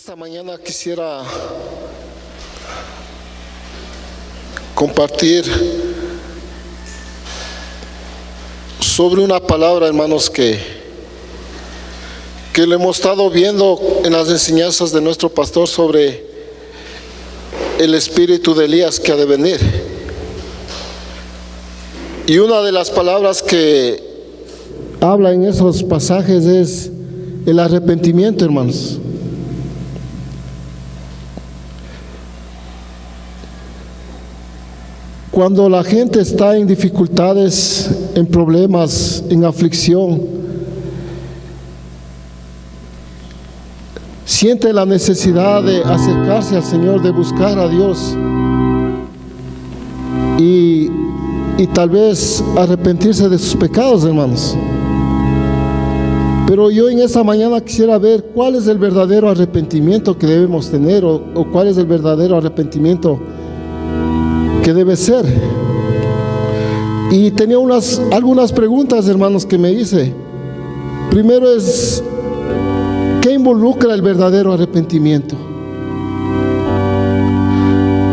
Esta mañana quisiera compartir sobre una palabra, hermanos, que lo hemos estado viendo en las enseñanzas de nuestro pastor sobre el espíritu de Elías que ha de venir. Y una de las palabras que habla en esos pasajes es el arrepentimiento, hermanos. Cuando la gente está en dificultades, en problemas, en aflicción, siente la necesidad de acercarse al Señor, de buscar a Dios y tal vez arrepentirse de sus pecados, hermanos. Pero yo en esta mañana quisiera ver cuál es el verdadero arrepentimiento que debemos tener o cuál es el verdadero arrepentimiento que debe ser. Y tenía algunas preguntas, hermanos, que me hice. Primero es, ¿qué involucra el verdadero arrepentimiento?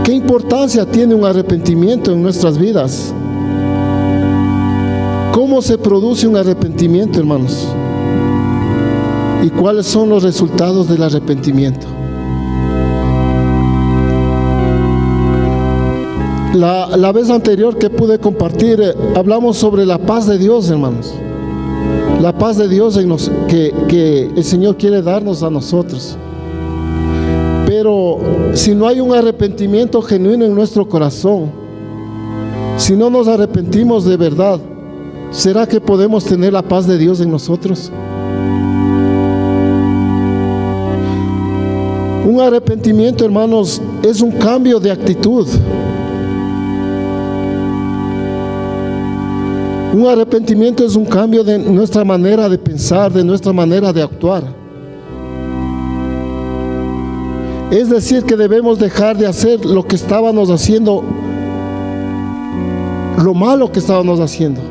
¿Qué importancia tiene un arrepentimiento en nuestras vidas? ¿Cómo se produce un arrepentimiento, hermanos? ¿Y cuáles son los resultados del arrepentimiento? La vez anterior que pude compartir, hablamos sobre la paz de Dios, hermanos. La paz de Dios que el Señor quiere darnos a nosotros. Pero si no hay un arrepentimiento genuino en nuestro corazón, si no nos arrepentimos de verdad, ¿será que podemos tener la paz de Dios en nosotros? Un arrepentimiento, hermanos, es un cambio de actitud. Un arrepentimiento es un cambio de nuestra manera de pensar, de nuestra manera de actuar. Es decir, que debemos dejar de hacer lo que estábamos haciendo, lo malo que estábamos haciendo.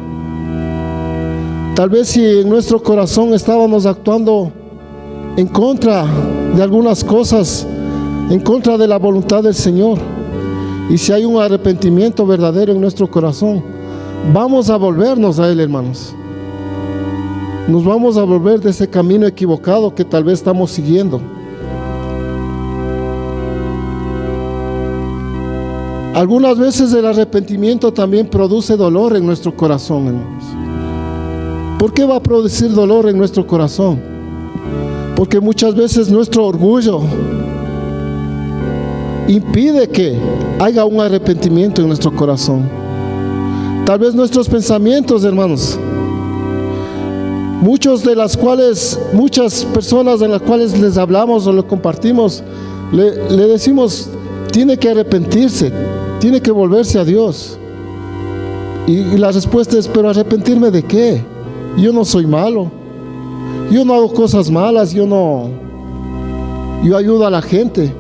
Tal vez si en nuestro corazón estábamos actuando en contra de algunas cosas, en contra de la voluntad del Señor, y si hay un arrepentimiento verdadero en nuestro corazón, vamos a volvernos a Él, hermanos. Nos vamos a volver de ese camino equivocado que tal vez estamos siguiendo. Algunas veces el arrepentimiento también produce dolor en nuestro corazón, hermanos. ¿Por qué va a producir dolor en nuestro corazón? Porque muchas veces nuestro orgullo impide que haya un arrepentimiento en nuestro corazón. Tal vez nuestros pensamientos, hermanos, muchas personas en las cuales les hablamos o lo compartimos, le decimos, tiene que arrepentirse, tiene que volverse a Dios. Y la respuesta es, ¿pero arrepentirme de qué? Yo no soy malo, yo no hago cosas malas, yo ayudo a la gente.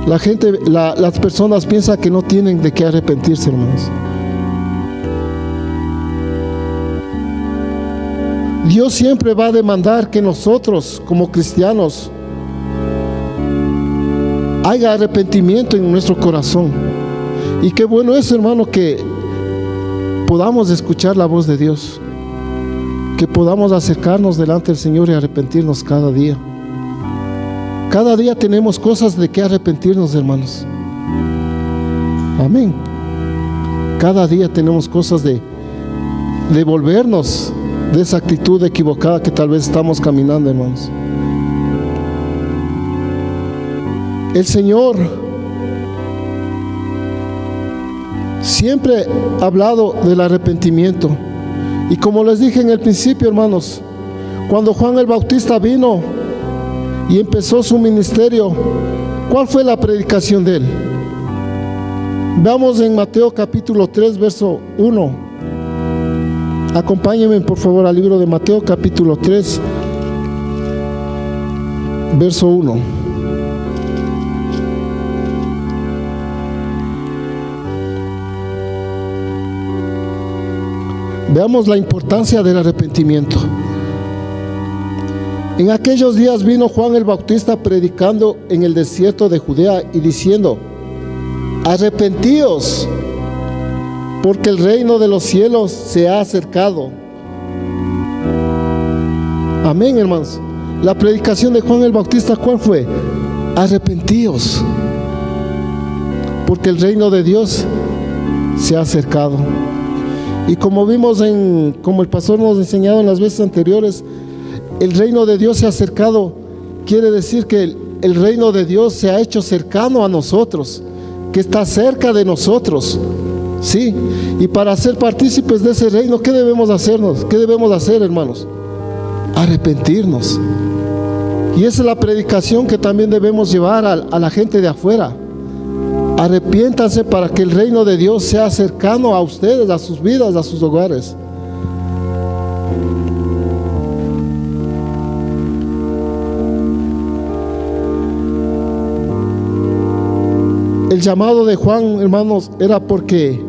Las personas piensan que no tienen de qué arrepentirse, hermanos. Dios siempre va a demandar que nosotros, como cristianos, haya arrepentimiento en nuestro corazón. Y qué bueno es, hermano, que podamos escuchar la voz de Dios, que podamos acercarnos delante del Señor y arrepentirnos cada día. Cada día tenemos cosas de que arrepentirnos, hermanos. Amén. Cada día tenemos cosas de volvernos de esa actitud equivocada que tal vez estamos caminando, hermanos. El Señor siempre ha hablado del arrepentimiento. Y como les dije en el principio, hermanos, cuando Juan el Bautista vino y empezó su ministerio, ¿cuál fue la predicación de él? Veamos en Mateo capítulo 3, verso 1. Acompáñenme por favor al libro de Mateo capítulo 3, verso 1. Veamos la importancia del arrepentimiento. En aquellos días vino Juan el Bautista predicando en el desierto de Judea y diciendo: arrepentíos, porque el reino de los cielos se ha acercado. Amén, hermanos. La predicación de Juan el Bautista, ¿cuál fue? Arrepentíos, porque el reino de Dios se ha acercado. Y como vimos como el pastor nos ha enseñado en las veces anteriores, el reino de Dios se ha acercado, quiere decir que el reino de Dios se ha hecho cercano a nosotros, que está cerca de nosotros, ¿sí? Y para ser partícipes de ese reino, ¿qué debemos hacernos? ¿Qué debemos hacer, hermanos? Arrepentirnos. Y esa es la predicación que también debemos llevar a la gente de afuera. Arrepiéntanse para que el reino de Dios sea cercano a ustedes, a sus vidas, a sus hogares. El llamado de Juan, hermanos, era porque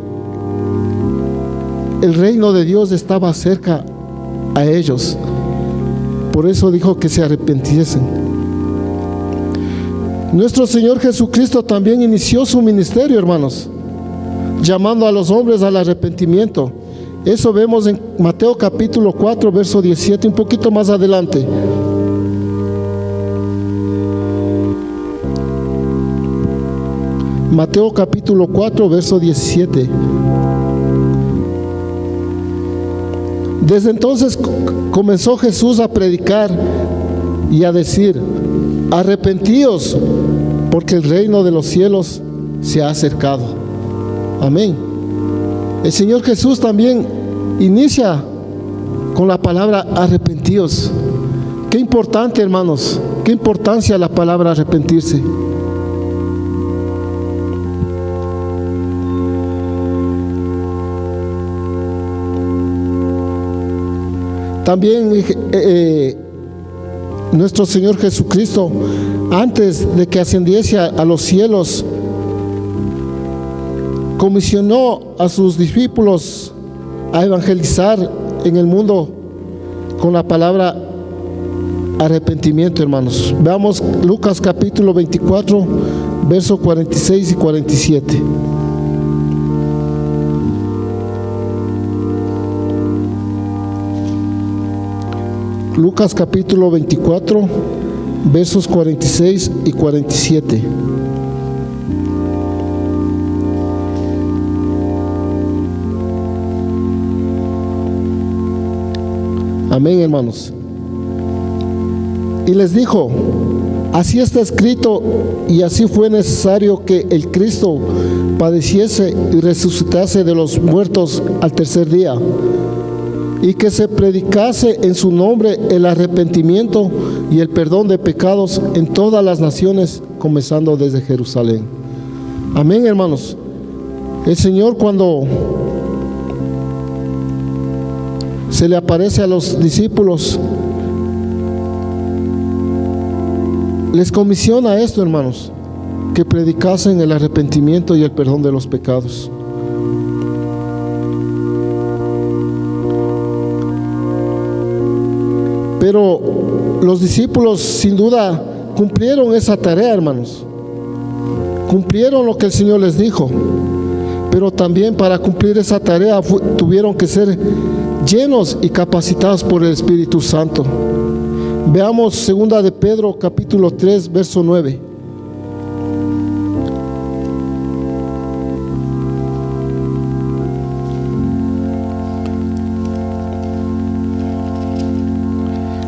el reino de Dios estaba cerca a ellos. Por eso dijo que se arrepintiesen. Nuestro Señor Jesucristo también inició su ministerio, hermanos, llamando a los hombres al arrepentimiento. Eso vemos en Mateo capítulo 4, verso 17, un poquito más adelante. Mateo capítulo 4, verso 17. Desde entonces comenzó Jesús a predicar y a decir: arrepentíos, porque el reino de los cielos se ha acercado. Amén. El Señor Jesús también inicia con la palabra arrepentíos. Qué importante, hermanos, qué importancia la palabra arrepentirse. También nuestro Señor Jesucristo, antes de que ascendiese a los cielos, comisionó a sus discípulos a evangelizar en el mundo con la palabra arrepentimiento, hermanos. Veamos Lucas capítulo 24, versos 46 y 47. Lucas capítulo 24, versos 46 y 47. Amén, hermanos. Y les dijo: así está escrito, y así fue necesario que el Cristo padeciese y resucitase de los muertos al tercer día, y que se predicase en su nombre el arrepentimiento y el perdón de pecados en todas las naciones, comenzando desde Jerusalén. Amén, hermanos. El Señor, cuando se le aparece a los discípulos, les comisiona esto, hermanos, que predicasen el arrepentimiento y el perdón de los pecados. Pero los discípulos sin duda cumplieron esa tarea, hermanos. Cumplieron lo que el Señor les dijo. Pero también para cumplir esa tarea tuvieron que ser llenos y capacitados por el Espíritu Santo. Veamos segunda de Pedro capítulo 3, verso 9.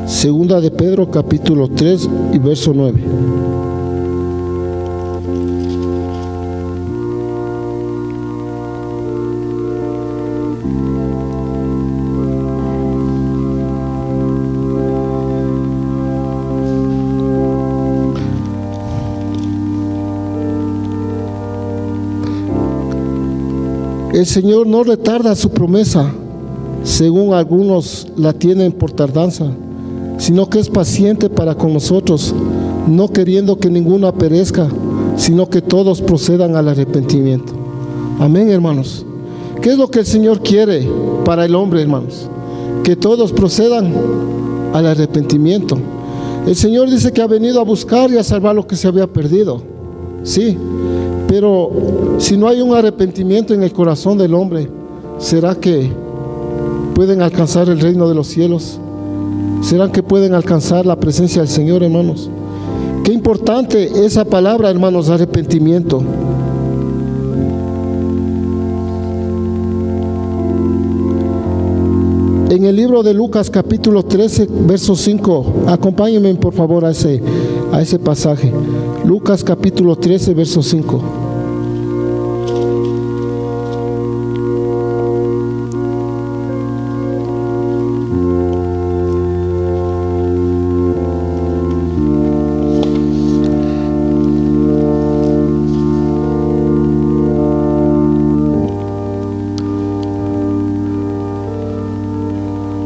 Segunda de Pedro capítulo 3 y verso 9. El Señor no retarda su promesa, según algunos la tienen por tardanza, sino que es paciente para con nosotros, no queriendo que ninguno perezca, sino que todos procedan al arrepentimiento. Amén, hermanos. ¿Qué es lo que el Señor quiere para el hombre, hermanos? Que todos procedan al arrepentimiento. El Señor dice que ha venido a buscar y a salvar lo que se había perdido. Sí, pero si no hay un arrepentimiento en el corazón del hombre, ¿será que pueden alcanzar el reino de los cielos? ¿Será que pueden alcanzar la presencia del Señor, hermanos? Qué importante esa palabra, hermanos, arrepentimiento. En el libro de Lucas capítulo 13, verso 5, acompáñenme por favor a ese pasaje. Lucas capítulo 13, verso 5.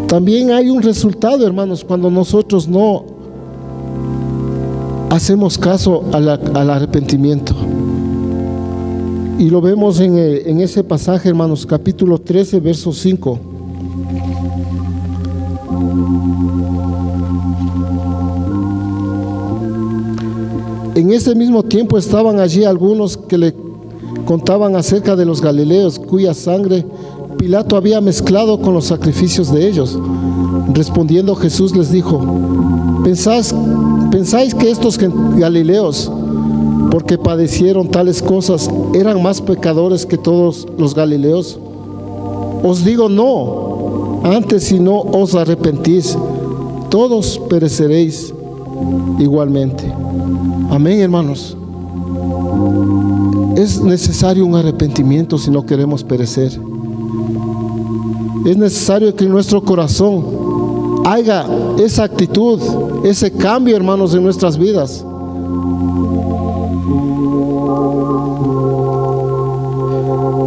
También hay un resultado, hermanos, cuando nosotros no hacemos caso al arrepentimiento. Y lo vemos en ese pasaje, hermanos, capítulo 13, verso 5. En ese mismo tiempo estaban allí algunos que le contaban acerca de los galileos, cuya sangre Pilato había mezclado con los sacrificios de ellos. Respondiendo Jesús les dijo: ¿Pensáis que estos galileos, porque padecieron tales cosas, eran más pecadores que todos los galileos? Os digo no, antes si no os arrepentís, todos pereceréis igualmente. Amén, hermanos. Es necesario un arrepentimiento si no queremos perecer. Es necesario que en nuestro corazón haya esa actitud, ese cambio, hermanos, en nuestras vidas.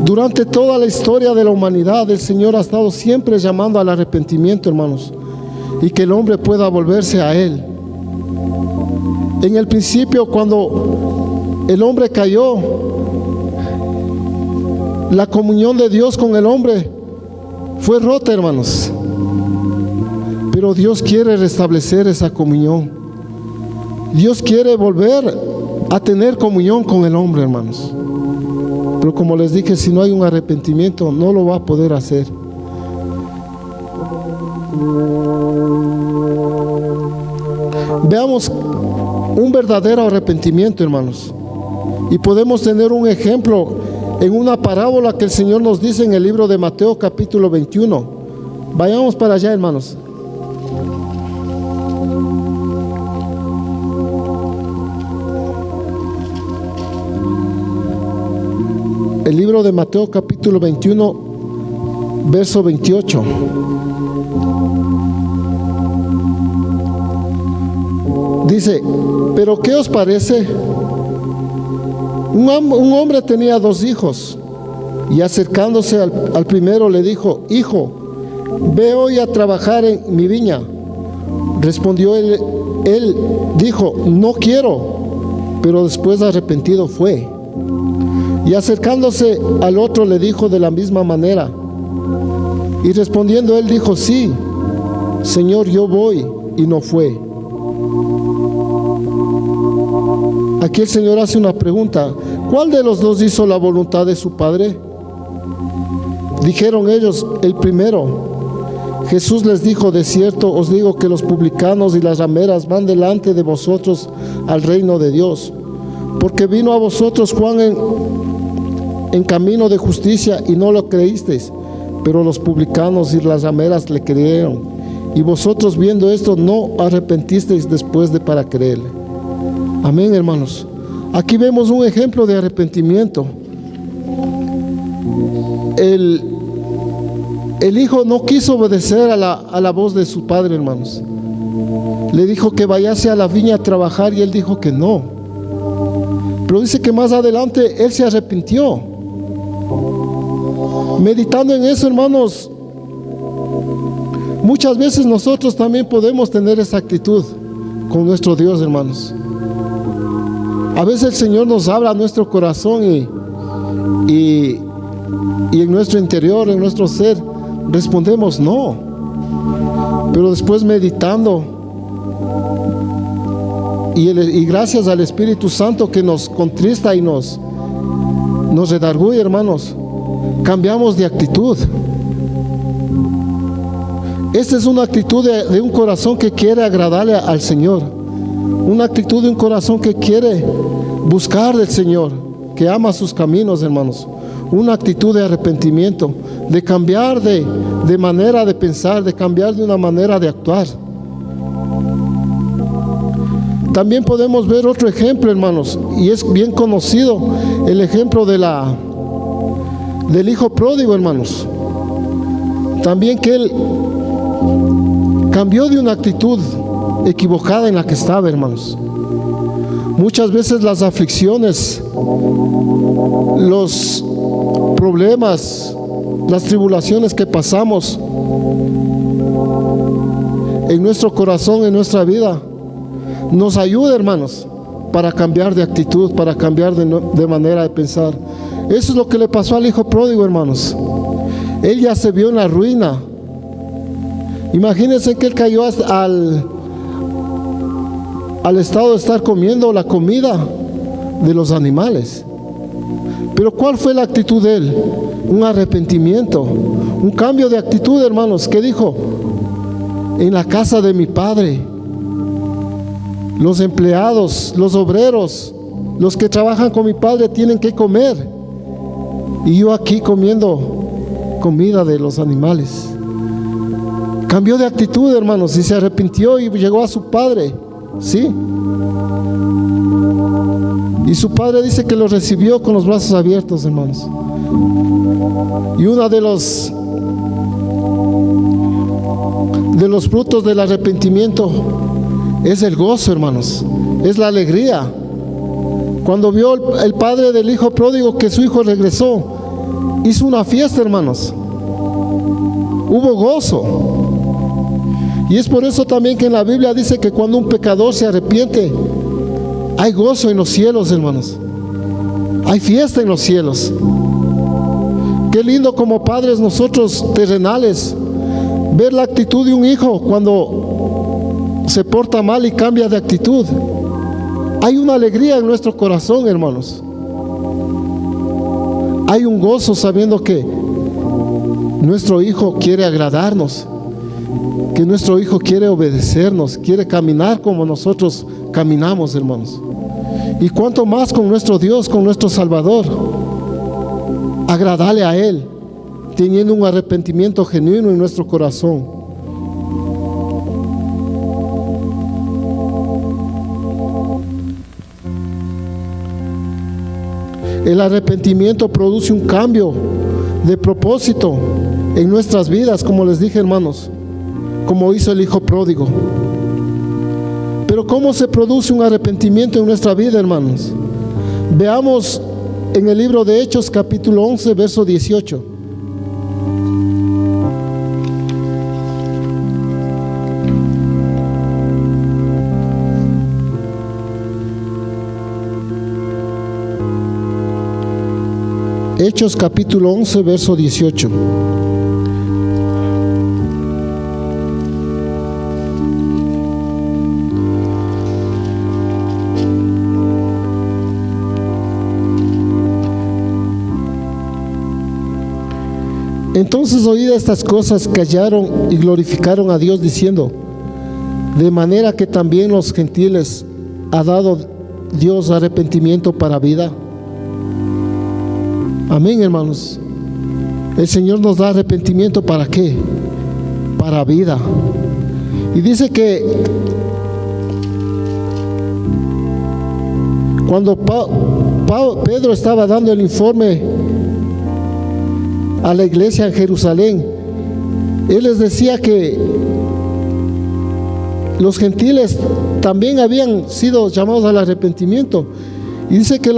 Durante toda la historia de la humanidad, el Señor ha estado siempre llamando al arrepentimiento, hermanos, y que el hombre pueda volverse a Él. En el principio, cuando el hombre cayó, la comunión de Dios con el hombre fue rota, hermanos. Pero Dios quiere restablecer esa comunión. Dios quiere volver a tener comunión con el hombre, hermanos. Pero como les dije, si no hay un arrepentimiento, no lo va a poder hacer. Veamos un verdadero arrepentimiento, hermanos. Y podemos tener un ejemplo en una parábola que el Señor nos dice en el libro de Mateo capítulo 21. Vayamos para allá, hermanos. El libro de Mateo capítulo 21, verso 28. Dice: ¿pero qué os parece? Un hombre tenía 2 hijos, y acercándose al primero le dijo: Hijo, ve hoy a trabajar en mi viña. Respondió él dijo: No quiero. Pero después arrepentido fue. Y acercándose al otro le dijo de la misma manera. Y respondiendo él dijo: Sí, Señor, yo voy. Y no fue. Aquí el Señor hace una pregunta: ¿cuál de los 2 hizo la voluntad de su padre? Dijeron ellos: el primero. Jesús les dijo: de cierto os digo que los publicanos y las rameras van delante de vosotros al reino de Dios. Porque vino a vosotros Juan en camino de justicia y no lo creísteis, pero los publicanos y las rameras le creyeron. Y vosotros, viendo esto, no arrepentisteis después de para creerle. Amén, hermanos. Aquí vemos un ejemplo de arrepentimiento. El hijo no quiso obedecer a la voz de su padre, hermanos. Le dijo que vayase a la viña a trabajar y él dijo que no. Pero dice que más adelante él se arrepintió. Meditando en eso, hermanos, muchas veces nosotros también podemos tener esa actitud con nuestro Dios, hermanos. A veces el Señor nos habla a nuestro corazón y en nuestro interior, en nuestro ser, respondemos no. Pero después meditando, y gracias al Espíritu Santo que nos contrista y nos redarguye, hermanos, cambiamos de actitud. Esta es una actitud de un corazón que quiere agradarle al Señor, una actitud de un corazón que quiere buscar del Señor, que ama sus caminos, hermanos, una actitud de arrepentimiento, de cambiar de manera de pensar, de cambiar de una manera de actuar. También podemos ver otro ejemplo, hermanos, y es bien conocido el ejemplo del hijo pródigo, hermanos. También que él cambió de una actitud equivocada en la que estaba, hermanos. Muchas veces las aflicciones, los problemas, las tribulaciones que pasamos en nuestro corazón, en nuestra vida, nos ayuda, hermanos, para cambiar de actitud, para cambiar de manera de pensar. Eso es lo que le pasó al hijo pródigo, hermanos. Él ya se vio en la ruina. Imagínense que él cayó al estado de estar comiendo la comida de los animales. Pero ¿cuál fue la actitud de él? Un arrepentimiento, un cambio de actitud, hermanos. ¿Qué dijo? En la casa de mi padre, los empleados, los obreros, los que trabajan con mi padre tienen que comer, y yo aquí comiendo comida de los animales. Cambió de actitud, hermanos, y se arrepintió y llegó a su padre, ¿sí? Y su padre dice que lo recibió con los brazos abiertos, hermanos. Y uno de los frutos del arrepentimiento es el gozo, hermanos, es la alegría. Cuando vio el padre del hijo pródigo que su hijo regresó, hizo una fiesta, hermanos. Hubo gozo. Y es por eso también que en la Biblia dice que cuando un pecador se arrepiente, hay gozo en los cielos, hermanos. Hay fiesta en los cielos. Qué lindo como padres nosotros terrenales ver la actitud de un hijo cuando se porta mal y cambia de actitud. Hay una alegría en nuestro corazón, hermanos. Hay un gozo sabiendo que nuestro hijo quiere agradarnos, que nuestro hijo quiere obedecernos, quiere caminar como nosotros caminamos, hermanos. Y cuanto más con nuestro Dios, con nuestro Salvador, agradarle a Él, teniendo un arrepentimiento genuino en nuestro corazón. El arrepentimiento produce un cambio de propósito en nuestras vidas, como les dije, hermanos, como hizo el hijo pródigo. Pero ¿cómo se produce un arrepentimiento en nuestra vida, hermanos? Veamos en el libro de Hechos, capítulo 11, verso 18. Hechos capítulo 11, verso 18. Entonces, oídas estas cosas, callaron y glorificaron a Dios, diciendo: de manera que también los gentiles ha dado Dios arrepentimiento para vida. Amén, hermanos. El Señor nos da arrepentimiento, ¿para qué? Para vida. Y dice que cuando Pedro estaba dando el informe a la iglesia en Jerusalén, él les decía que los gentiles también habían sido llamados al arrepentimiento. Y dice que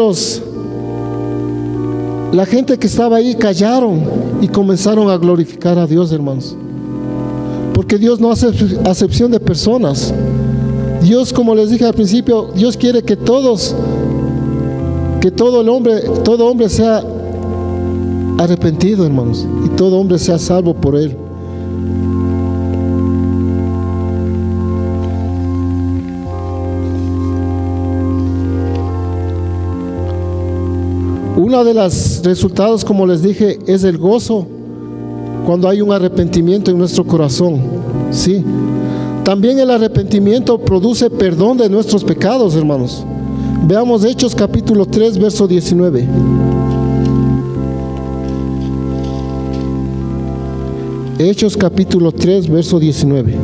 la gente que estaba ahí callaron y comenzaron a glorificar a Dios, hermanos. Porque Dios no hace acepción de personas. Dios, como les dije al principio, Dios quiere que todo hombre sea arrepentido, hermanos, y todo hombre sea salvo por Él. Una de los resultados, como les dije, es el gozo cuando hay un arrepentimiento en nuestro corazón. Sí. También el arrepentimiento produce perdón de nuestros pecados, hermanos. Veamos Hechos capítulo 3, verso 19. Hechos capítulo 3, verso 19.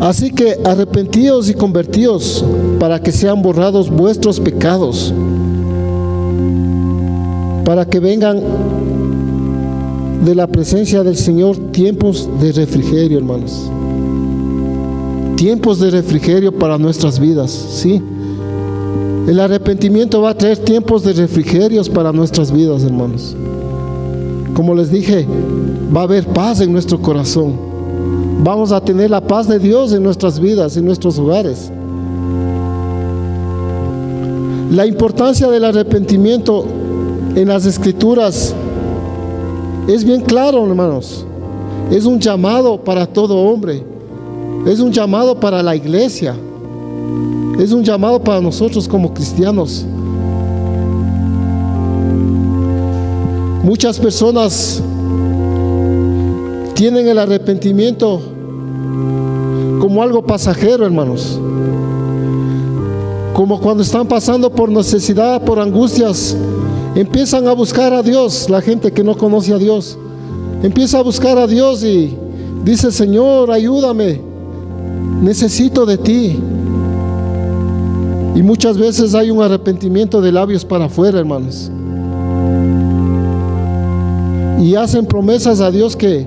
Así que arrepentíos y convertíos para que sean borrados vuestros pecados, para que vengan de la presencia del Señor tiempos de refrigerio, hermanos. Tiempos de refrigerio para nuestras vidas, ¿sí? El arrepentimiento va a traer tiempos de refrigerios para nuestras vidas, hermanos. Como les dije, va a haber paz en nuestro corazón. Vamos a tener la paz de Dios en nuestras vidas, en nuestros hogares. La importancia del arrepentimiento en las Escrituras es bien claro, hermanos. Es un llamado para todo hombre. Es un llamado para la iglesia. Es un llamado para nosotros como cristianos. Muchas personas tienen el arrepentimiento como algo pasajero, hermanos. Como cuando están pasando por necesidad, por angustias, empiezan a buscar a Dios. La gente que no conoce a Dios empieza a buscar a Dios y dice: Señor, ayúdame, necesito de ti. Y muchas veces hay un arrepentimiento de labios para afuera, hermanos, y hacen promesas a Dios que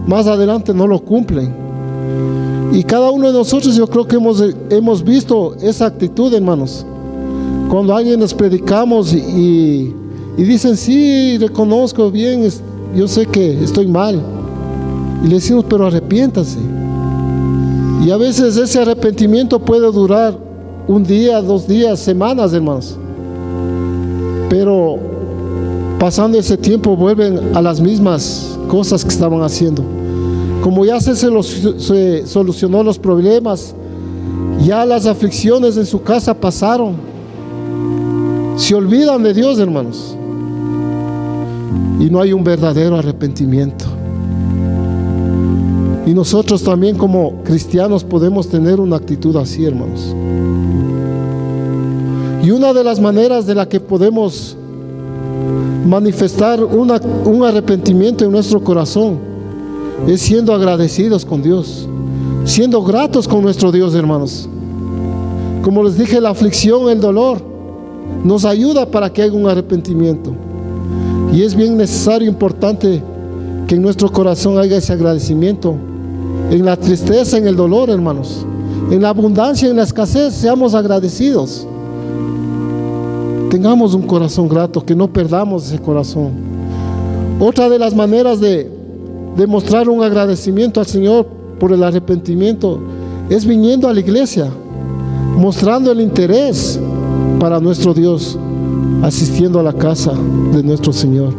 más adelante no lo cumplen. Y cada uno de nosotros, yo creo que hemos visto esa actitud, hermanos. Cuando a alguien les predicamos y dicen: sí, reconozco bien, yo sé que estoy mal, y le decimos: pero arrepiéntase. Y a veces ese arrepentimiento puede durar un día, 2 días, semanas, hermanos, pero pasando ese tiempo vuelven a las mismas cosas que estaban haciendo. Como ya se solucionó los problemas, ya las aflicciones en su casa pasaron, se olvidan de Dios, hermanos, y no hay un verdadero arrepentimiento. Y nosotros también como cristianos podemos tener una actitud así, hermanos. Y una de las maneras de la que podemos manifestar un arrepentimiento en nuestro corazón es siendo agradecidos con Dios, siendo gratos con nuestro Dios, hermanos. Como les dije, la aflicción, el dolor nos ayuda para que haya un arrepentimiento. Y es bien necesario, importante, que en nuestro corazón haya ese agradecimiento. En la tristeza, en el dolor, hermanos, en la abundancia, en la escasez, seamos agradecidos. Tengamos un corazón grato, que no perdamos ese corazón. Otra de las maneras de mostrar un agradecimiento al Señor por el arrepentimiento es viniendo a la iglesia, mostrando el interés para nuestro Dios, asistiendo a la casa de nuestro Señor.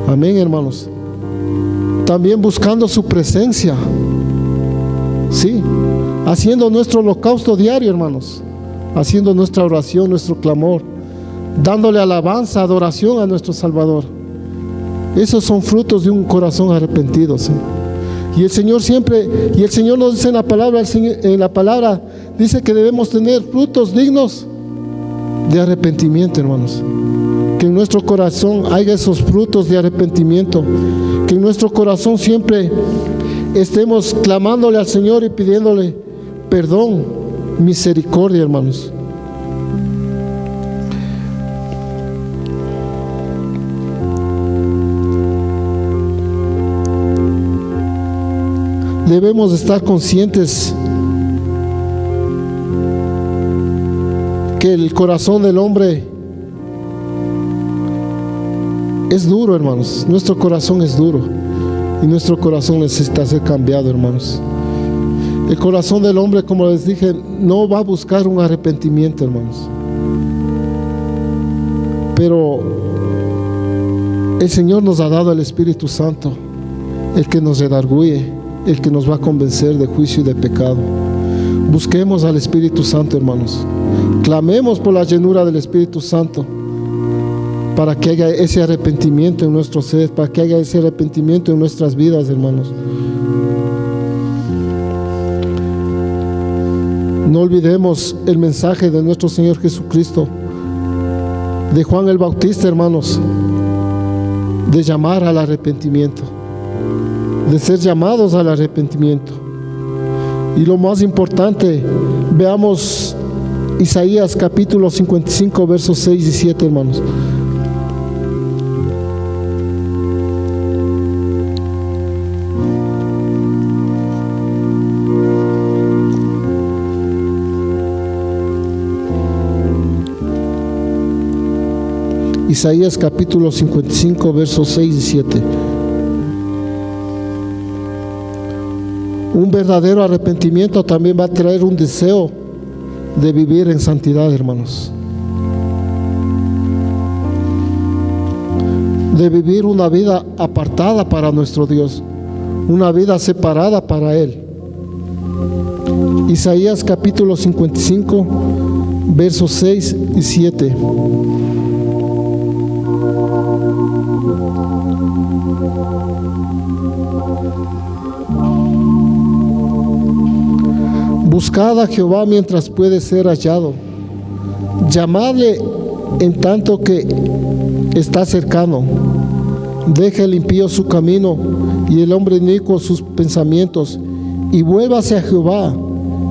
Amén, hermanos. También buscando su presencia, sí, haciendo nuestro holocausto diario, hermanos, haciendo nuestra oración, nuestro clamor, dándole alabanza, adoración a nuestro Salvador. Esos son frutos de un corazón arrepentido, ¿sí? Y el Señor nos dice en la palabra, dice que debemos tener frutos dignos de arrepentimiento, hermanos. Que en nuestro corazón haya esos frutos de arrepentimiento, que en nuestro corazón siempre estemos clamándole al Señor y pidiéndole perdón, misericordia, hermanos. Debemos estar conscientes que el corazón del hombre es duro, hermanos. Nuestro corazón es duro y nuestro corazón necesita ser cambiado, hermanos. El corazón del hombre, como les dije, no va a buscar un arrepentimiento, hermanos. Pero el Señor nos ha dado el Espíritu Santo, el que nos redarguye, el que nos va a convencer de juicio y de pecado. Busquemos al Espíritu Santo, hermanos. Clamemos por la llenura del Espíritu Santo, para que haya ese arrepentimiento en nuestro ser, para que haya ese arrepentimiento en nuestras vidas, hermanos. No olvidemos el mensaje de nuestro Señor Jesucristo, de Juan el Bautista, hermanos, de llamar al arrepentimiento, de ser llamados al arrepentimiento. Y lo más importante, veamos Isaías capítulo 55, versos 6 y 7, hermanos. Isaías capítulo 55, versos 6 y 7. Un verdadero arrepentimiento también va a traer un deseo de vivir en santidad, hermanos. De vivir una vida apartada para nuestro Dios, una vida separada para Él. Isaías capítulo 55, versos 6 y 7. Buscad a Jehová mientras puede ser hallado. Llamadle en tanto que está cercano. Deje el impío su camino y el hombre inicuo sus pensamientos, y vuélvase a Jehová,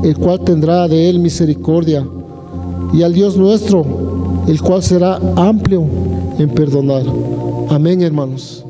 el cual tendrá de él misericordia, y al Dios nuestro, el cual será amplio en perdonar. Amén, hermanos.